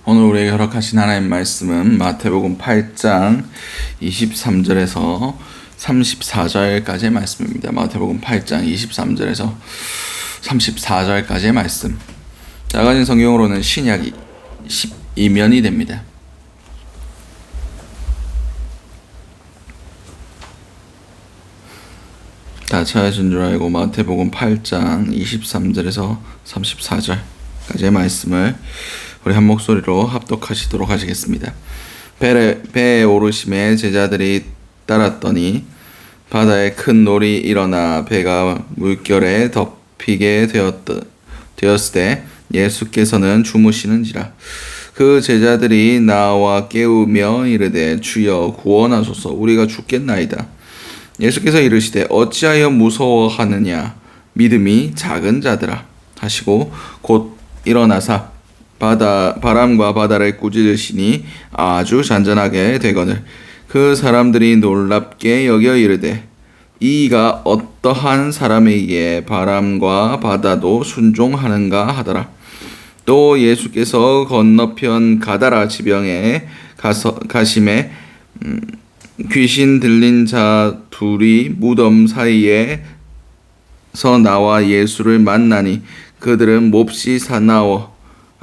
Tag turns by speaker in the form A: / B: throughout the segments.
A: 오늘 우리에게 허락하신 하나님 말씀은 마태복음 8장 23절에서 34절까지의 말씀입니다. 마태복음 8장 23절에서 34절까지의 말씀. 작아진 성경으로는 신약이 12면이 됩니다. 다 찾으신 줄 알고 마태복음 8장 23절에서 34절까지의 말씀을 우리 한 목소리로 합독하시도록 하시겠습니다. 배에 오르심에 제자들이 따랐더니 바다에 큰 놀이 일어나 배가 물결에 덮이게 되었을 때 예수께서는 주무시는지라. 그 제자들이 나와 깨우며 이르되 주여 구원하소서, 우리가 죽겠나이다. 예수께서 이르시되 어찌하여 무서워하느냐, 믿음이 작은 자들아 하시고 곧 일어나사 바람과 바다를 꾸짖으시니 아주 잔잔하게 되거늘 그 사람들이 놀랍게 여겨 이르되 이가 어떠한 사람에게 바람과 바다도 순종하는가 하더라. 또 예수께서 건너편 가다라 지방에 가심에 귀신 들린 자 둘이 무덤 사이에서 나와 예수를 만나니 그들은 몹시 사나워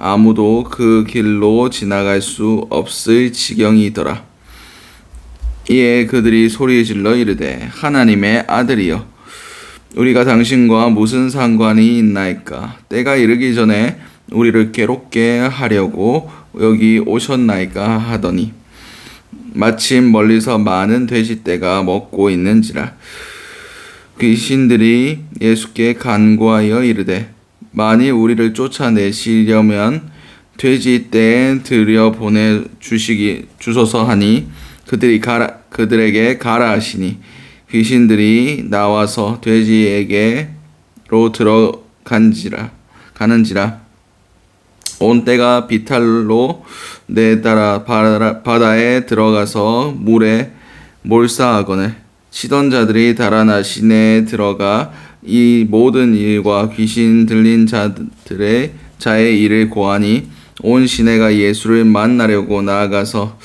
A: 아무도 그 길로 지나갈 수 없을 지경이더라. 이에 그들이 소리질러 이르되 하나님의 아들이여, 우리가 당신과 무슨 상관이 있나이까? 때가 이르기 전에 우리를 괴롭게 하려고 여기 오셨나이까 하더니 마침 멀리서 많은 돼지떼가 먹고 있는지라. 귀신들이 예수께 간구하여 이르되 만일 우리를 쫓아내시려면 돼지떼에 들여보내 주소서 하니 그들에게 가라 하시니 귀신들이 나와서 돼지에게로 가는지라. 온 떼가 비탈로 내따라 바다에 들어가서 물에 몰사하거늘 치던 자들이 달아나 시내에 들어가 이 모든 일과 귀신 들린 자의 일을 고하니 온 시내가 예수를 만나려고 나아가서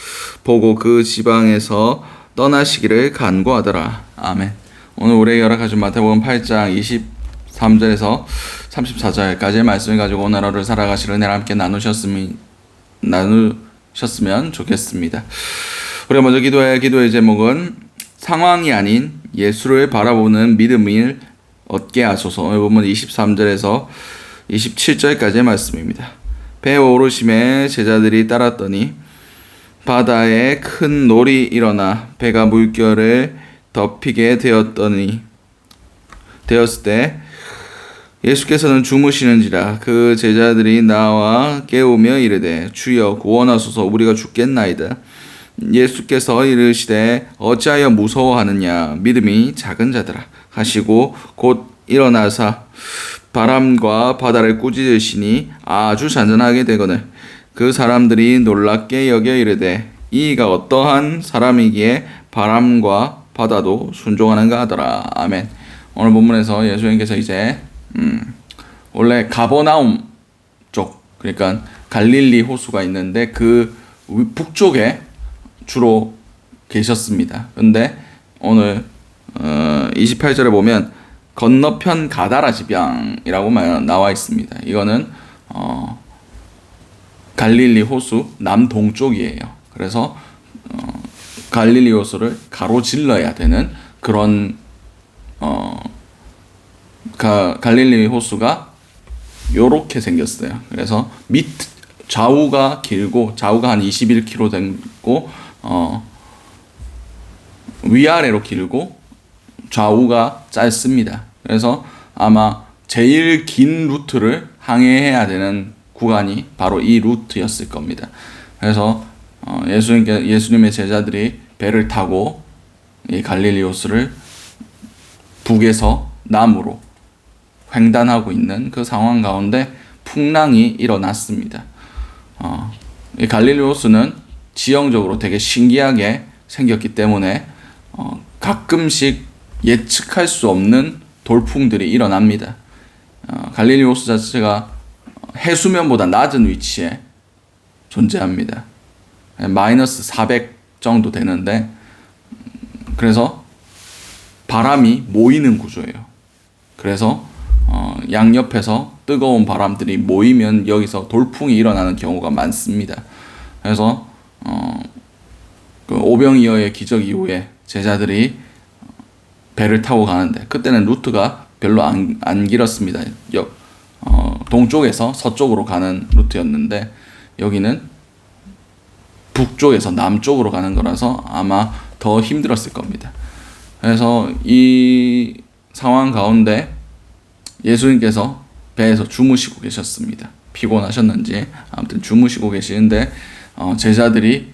A: 보고 그 지방에서 떠나시기를 간구하더라. 아멘. 오늘 우리에게 허락하신 마태복음 8장 23절에서 34절까지의 말씀을 가지고 오늘 하루를 살아가실 은혜를 함께 나누셨으면 좋겠습니다. 우리가 먼저 기도의 제목은 상황이 아닌 예수를 바라보는 믿음을 얻게 하소서. 오늘 보면 23절에서 27절까지의 말씀입니다. 배에 오르심에 제자들이 따랐더니 바다에 큰 놀이 일어나 배가 물결에 덮이게 되었을 때 예수께서는 주무시는지라. 그 제자들이 나와 깨우며 이르되 주여 구원하소서, 우리가 죽겠나이다. 예수께서 이르시되 어찌하여 무서워하느냐, 믿음이 작은 자들아 하시고 곧 일어나사 바람과 바다를 꾸짖으시니 아주 잔잔하게 되거늘 그 사람들이 놀랍게 여겨 이르되 이가 어떠한 사람이기에 바람과 바다도 순종하는가 하더라. 아멘. 오늘 본문에서 예수님께서 이제 원래 가버나움 쪽, 그러니까 갈릴리 호수가 있는데 그 북쪽에 주로 계셨습니다. 근데 오늘 28절에 보면 건너편 가다라 지방이라고 나와 있습니다. 이거는 갈릴리 호수 남동쪽이에요. 그래서 갈릴리 호수를 가로질러야 되는 그런 갈릴리 호수가 요렇게 생겼어요. 그래서 좌우가 길고, 좌우가 한 21km 되고 위아래로 길고 좌우가 짧습니다. 그래서 아마 제일 긴 루트를 항해해야 되는 구간이 바로 이 루트였을 겁니다. 그래서 예수님의 제자들이 배를 타고 이 갈릴리 호수를 북에서 남으로 횡단하고 있는 그 상황 가운데 풍랑이 일어났습니다. 이 갈릴리 호수는 지형적으로 되게 신기하게 생겼기 때문에 가끔씩 예측할 수 없는 돌풍들이 일어납니다. 갈릴리 호수 자체가 해수면보다 낮은 위치에 존재합니다. 마이너스 400 정도 되는데, 그래서 바람이 모이는 구조예요. 그래서 양옆에서 뜨거운 바람들이 모이면 여기서 돌풍이 일어나는 경우가 많습니다. 그래서 그 오병이어의 기적 이후에 제자들이 배를 타고 가는데, 그때는 루트가 별로 안 길었습니다. 동쪽에서 서쪽으로 가는 루트였는데, 여기는 북쪽에서 남쪽으로 가는 거라서 아마 더 힘들었을 겁니다. 그래서 이 상황 가운데 예수님께서 배에서 주무시고 계셨습니다. 피곤하셨는지 아무튼 주무시고 계시는데, 제자들이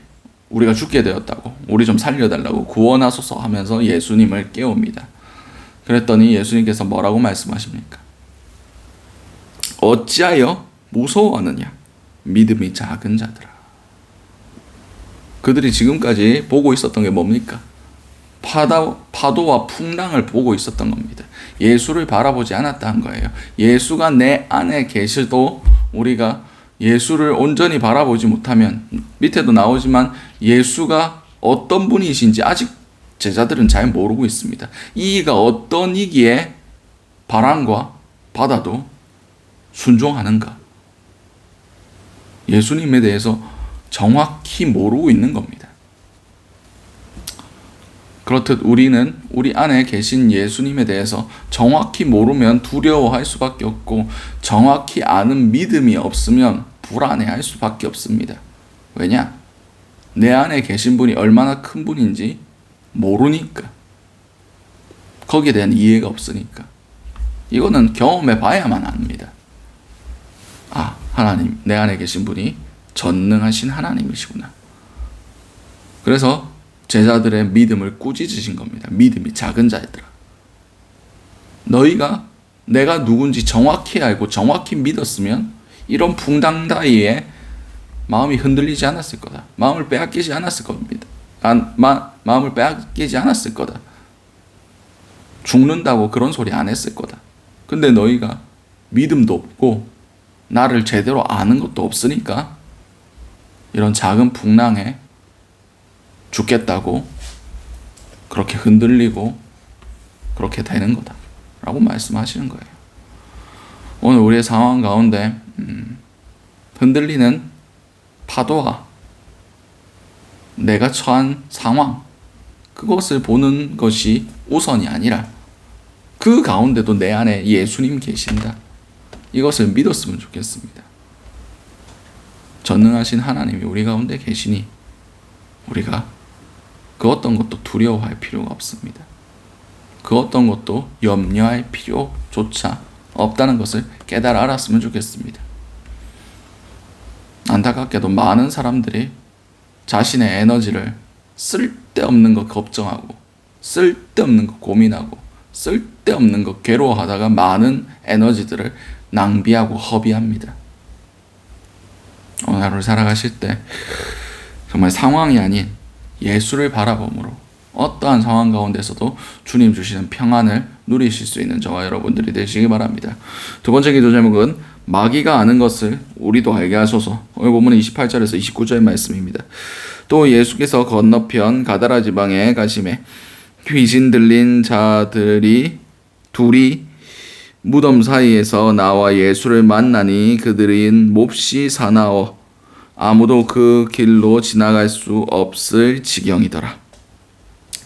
A: 우리가 죽게 되었다고, 우리 좀 살려달라고, 구원하소서 하면서 예수님을 깨웁니다. 그랬더니 예수님께서 뭐라고 말씀하십니까? 어찌하여 무서워하느냐, 믿음이 작은 자들아. 그들이 지금까지 보고 있었던 게 뭡니까? 파도와 풍랑을 보고 있었던 겁니다. 예수를 바라보지 않았다는 거예요. 예수가 내 안에 계셔도 우리가 예수를 온전히 바라보지 못하면, 밑에도 나오지만 예수가 어떤 분이신지 아직 제자들은 잘 모르고 있습니다. 이가 어떤 이기에 바람과 바다도 순종하는가? 예수님에 대해서 정확히 모르고 있는 겁니다. 그렇듯 우리는 우리 안에 계신 예수님에 대해서 정확히 모르면 두려워할 수밖에 없고, 정확히 아는 믿음이 없으면 불안해할 수밖에 없습니다. 왜냐? 내 안에 계신 분이 얼마나 큰 분인지 모르니까. 거기에 대한 이해가 없으니까. 이거는 경험해 봐야만 압니다. 아, 하나님, 내 안에 계신 분이 전능하신 하나님이시구나. 그래서 제자들의 믿음을 꾸짖으신 겁니다. 믿음이 작은 자들아. 너희가 내가 누군지 정확히 알고 정확히 믿었으면 이런 풍랑 따위에 마음이 흔들리지 않았을 거다. 마음을 빼앗기지 않았을 겁니다. 마음을 빼앗기지 않았을 거다. 죽는다고 그런 소리 안 했을 거다. 근데 너희가 믿음도 없고 나를 제대로 아는 것도 없으니까 이런 작은 풍랑에 죽겠다고 그렇게 흔들리고 그렇게 되는 거다 라고 말씀하시는 거예요. 오늘 우리의 상황 가운데 흔들리는 파도와 내가 처한 상황, 그것을 보는 것이 우선이 아니라 그 가운데도 내 안에 예수님 계신다, 이것을 믿었으면 좋겠습니다. 전능하신 하나님이 우리 가운데 계시니 우리가 그 어떤 것도 두려워할 필요가 없습니다. 그 어떤 것도 염려할 필요조차 없다는 것을 깨달아 알았으면 좋겠습니다. 안타깝게도 많은 사람들이 자신의 에너지를 쓸데없는 것 걱정하고, 쓸데없는 것 고민하고, 쓸데없는 것 괴로워하다가 많은 에너지들을 낭비하고 허비합니다. 오늘 하루를 살아가실 때 정말 상황이 아닌 예수를 바라봄으로 어떠한 상황 가운데서도 주님 주시는 평안을 누리실 수 있는 저와 여러분들이 되시기 바랍니다. 두 번째 기도 제목은 마귀가 아는 것을 우리도 알게 하소서. 오늘 본문은 28절에서 29절의 말씀입니다. 또 예수께서 건너편 가다라 지방에 가심에 귀신 들린 자들이 둘이 무덤 사이에서 나와 예수를 만나니 그들은 몹시 사나워 아무도 그 길로 지나갈 수 없을 지경이더라.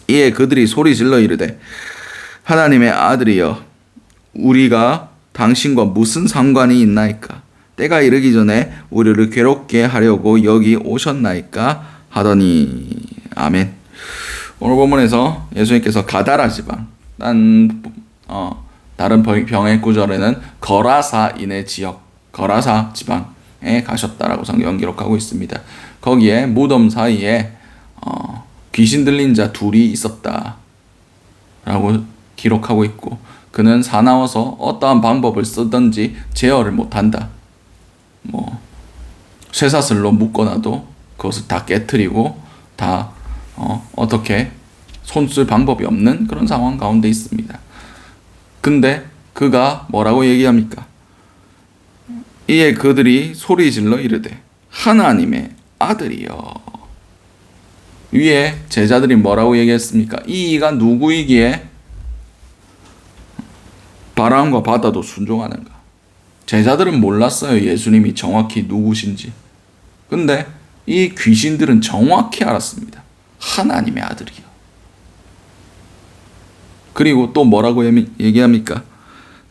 A: 이에 그들이 소리질러 이르되 하나님의 아들이여 우리가 당신과 무슨 상관이 있나이까? 때가 이르기 전에 우리를 괴롭게 하려고 여기 오셨나이까? 하더니 아멘. 오늘 본문에서 예수님께서 가다라 지방, 다른 병의 구절에는 거라사인의 지역, 거라사 지방에 가셨다라고 성경 기록하고 있습니다. 거기에 무덤 사이에 귀신 들린 자 둘이 있었다라고 기록하고 있고, 그는 사나워서 어떠한 방법을 쓰든지 제어를 못한다. 쇠사슬로 묶어놔도 그것을 다 깨트리고 다 어떻게 손쓸 방법이 없는 그런 상황 가운데 있습니다. 근데 그가 뭐라고 얘기합니까? 이에 그들이 소리질러 이르되 하나님의 아들이여. 위에 제자들이 뭐라고 얘기했습니까? 이 이가 누구이기에 바람과 바다도 순종하는가? 제자들은 몰랐어요. 예수님이 정확히 누구신지. 근데 이 귀신들은 정확히 알았습니다. 하나님의 아들이요. 그리고 또 뭐라고 얘기합니까?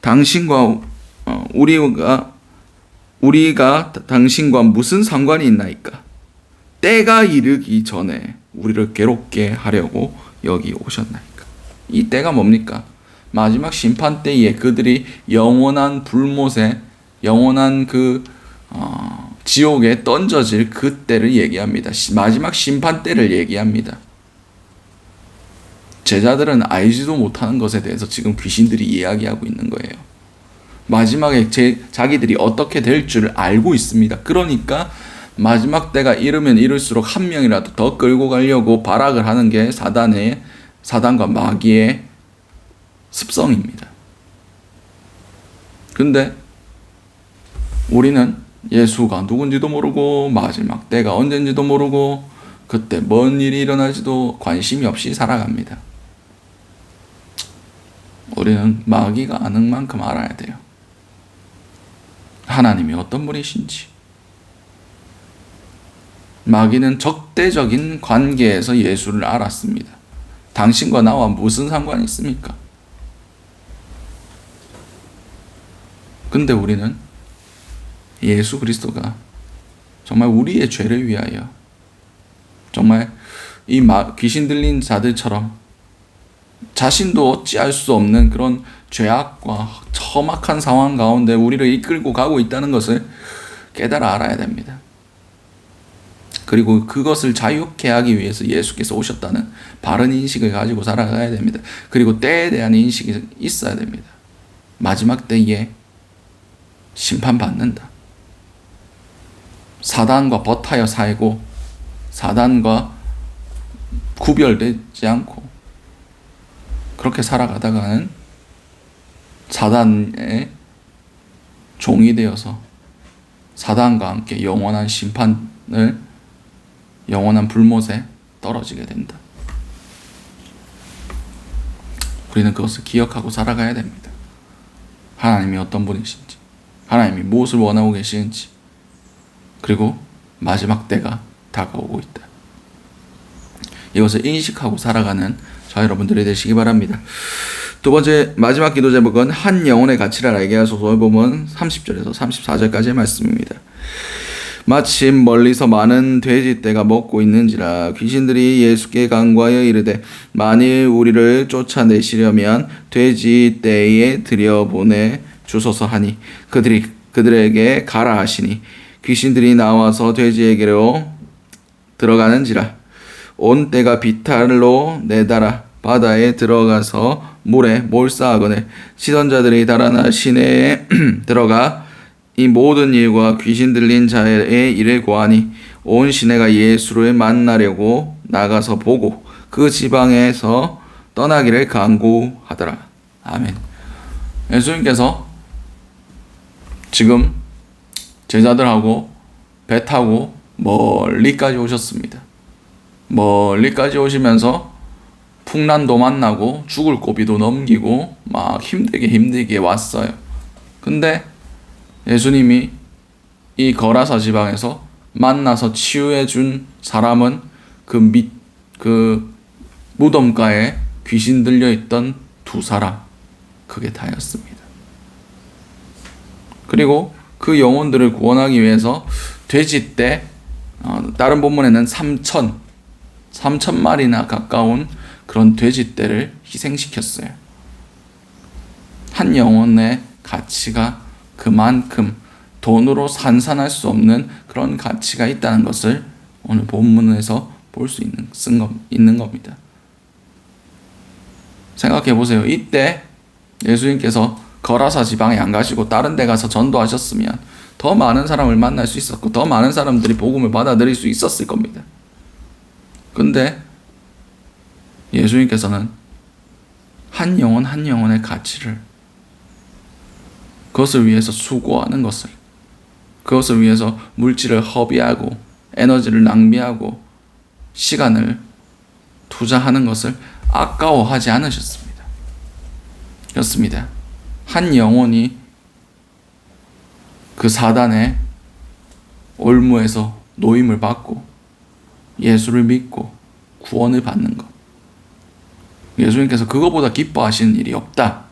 A: 당신과 우리가 당신과 무슨 상관이 있나이까? 때가 이르기 전에 우리를 괴롭게 하려고 여기 오셨나이까? 이 때가 뭡니까? 마지막 심판 때에 그들이 영원한 불못에, 영원한 지옥에 던져질 그 때를 얘기합니다. 마지막 심판 때를 얘기합니다. 제자들은 알지도 못하는 것에 대해서 지금 귀신들이 이야기하고 있는 거예요. 마지막에 자기들이 어떻게 될 줄 알고 있습니다. 그러니까 마지막 때가 이르면 이를수록 한 명이라도 더 끌고 가려고 발악을 하는 게 사단과 마귀의 습성입니다. 근데 우리는 예수가 누군지도 모르고 마지막 때가 언젠지도 모르고 그때 뭔 일이 일어날지도 관심이 없이 살아갑니다. 우리는 마귀가 아는 만큼 알아야 돼요. 하나님이 어떤 분이신지. 마귀는 적대적인 관계에서 예수를 알았습니다. 당신과 나와 무슨 상관이 있습니까? 근데 우리는 예수 그리스도가 정말 우리의 죄를 위하여 정말 이 귀신 들린 자들처럼 자신도 어찌할 수 없는 그런 죄악과 험악한 상황 가운데 우리를 이끌고 가고 있다는 것을 깨달아 알아야 됩니다. 그리고 그것을 자유케 하기 위해서 예수께서 오셨다는 바른 인식을 가지고 살아가야 됩니다. 그리고 때에 대한 인식이 있어야 됩니다. 마지막 때에 심판받는다. 사단과 버타여 살고 사단과 구별되지 않고 그렇게 살아가다가는 사단의 종이 되어서 사단과 함께 영원한 심판을 영원한 불못에 떨어지게 된다. 우리는 그것을 기억하고 살아가야 됩니다. 하나님이 어떤 분이신지, 하나님이 무엇을 원하고 계시는지, 그리고 마지막 때가 다가오고 있다. 이것을 인식하고 살아가는 저 여러분들이 되시기 바랍니다. 두 번째 마지막 기도 제목은 한 영혼의 가치를 알게 하소서. 보면 30절에서 34절까지의 말씀입니다. 마침 멀리서 많은 돼지떼가 먹고 있는지라 귀신들이 예수께 간구하여 이르되 만일 우리를 쫓아내시려면 돼지떼에 들여보내 주소서 하니 그들에게 가라 하시니 귀신들이 나와서 돼지에게로 들어가는지라 온 떼가 비탈로 내달아 바다에 들어가서 물에 몰사하거늘 치던 자들이 달아나 시내에 들어가 이 모든 일과 귀신 들린 자의 일을 고하니 온 시내가 예수를 만나려고 나가서 보고 그 지방에서 떠나기를 간구하더라. 아멘. 예수님께서 지금 제자들하고 배 타고 멀리까지 오셨습니다. 멀리까지 오시면서 풍란도 만나고 죽을 고비도 넘기고 막 힘들게 왔어요. 근데 예수님이 이 거라사 지방에서 만나서 치유해 준 사람은 그 무덤가에 귀신 들려 있던 두 사람, 그게 다였습니다. 그리고 그 영혼들을 구원하기 위해서 돼지떼, 다른 본문에는 3,000마리나 가까운 그런 돼지떼를 희생시켰어요. 한 영혼의 가치가 그만큼 돈으로 산산할 수 없는 그런 가치가 있다는 것을 오늘 본문에서 볼 수 있는 겁니다. 생각해 보세요. 이때 예수님께서 거라사 지방에 안 가시고 다른 데 가서 전도하셨으면 더 많은 사람을 만날 수 있었고 더 많은 사람들이 복음을 받아들일 수 있었을 겁니다. 근데 예수님께서는 한 영혼의 가치를, 그것을 위해서 수고하는 것을, 그것을 위해서 물질을 허비하고 에너지를 낭비하고 시간을 투자하는 것을 아까워하지 않으셨습니다. 그렇습니다. 한 영혼이 그 사단의 올무에서 노임을 받고 예수를 믿고 구원을 받는 것, 예수님께서 그거보다 기뻐하시는 일이 없다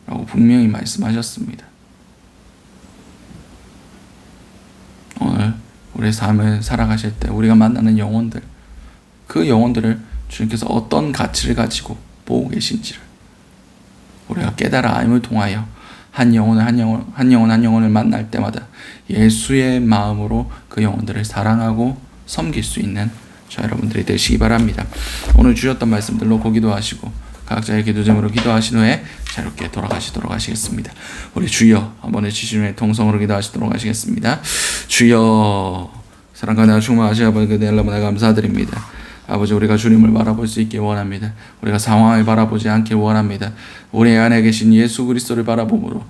A: 라고 분명히 말씀하셨습니다. 오늘 우리의 삶을 살아가실 때 우리가 만나는 영혼들, 그 영혼들을 주님께서 어떤 가치를 가지고 보고 계신지를 우리가 깨달아 알을 통하여 한 영혼을 만날 때마다 예수의 마음으로 그 영혼들을 사랑하고 섬길 수 있는 저 여러분들이 되시기 바랍니다. 오늘 주셨던 말씀들로 기도하시고 각자의 기도 제목으로 기도하신 후에 자유롭게 돌아가시도록 하시겠습니다. 우리 주여 한번 해주시면 통성으로 기도하시도록 하시겠습니다. 주여, 사랑과 나와 충만하신 아버지 그대 너무나 감사드립니다. 아버지, 우리가 주님을 바라볼 수 있길 원합니다. 우리가 상황을 바라보지 않길 원합니다. 우리 안에 계신 예수 그리스도를 바라봄으로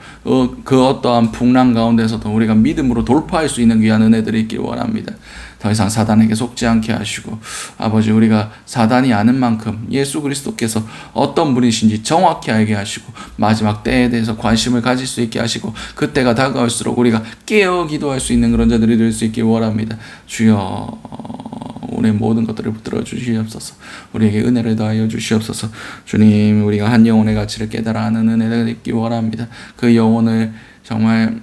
A: 그 어떠한 풍랑 가운데서도 우리가 믿음으로 돌파할 수 있는 귀한 은혜들이 있길 원합니다. 더 이상 사단에게 속지 않게 하시고, 아버지, 우리가 사단이 아는 만큼 예수 그리스도께서 어떤 분이신지 정확히 알게 하시고 마지막 때에 대해서 관심을 가질 수 있게 하시고, 그때가 다가올수록 우리가 깨어 기도할 수 있는 그런 자들이 될 수 있길 원합니다. 주여, 우리의 모든 것들을 붙들어 주시옵소서. 우리에게 은혜를 더하여 주시옵소서. 주님, 우리가 한 영혼의 가치를 깨달아 아는 은혜를 얻기 원합니다. 그 영혼을 정말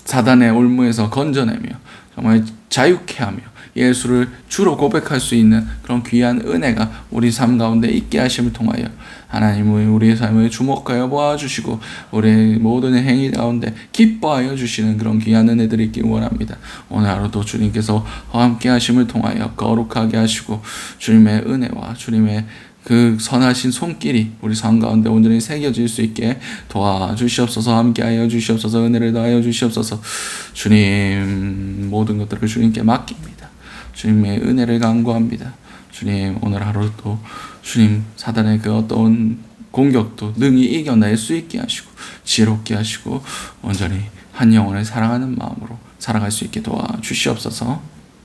A: 사단의 올무에서 건져내며 정말 자유케 하며 예수를 주로 고백할 수 있는 그런 귀한 은혜가 우리 삶 가운데 있게 하심을 통하여 하나님의 우리의 삶을 주목하여 보아주시고 우리의 모든 행위 가운데 기뻐하여 주시는 그런 귀한 은혜들이 있길 원합니다. 오늘 하루도 주님께서 함께 하심을 통하여 거룩하게 하시고 주님의 은혜와 주님의 그 선하신 손길이 우리 삶 가운데 온전히 새겨질 수 있게 도와주시옵소서. 함께하여 주시옵소서. 은혜를 더하여 주시옵소서. 주님, 모든 것들을 주님께 맡깁니다. 주님의 은혜를 간구합니다. 주님, 오늘 하루도 주님 사단의 그 어떤 공격도 능히 이겨낼 수 있게 하시고 지혜롭게 하시고 온전히 한 영혼을 사랑하는 마음으로 살아갈 수 있게 도와주시옵소서.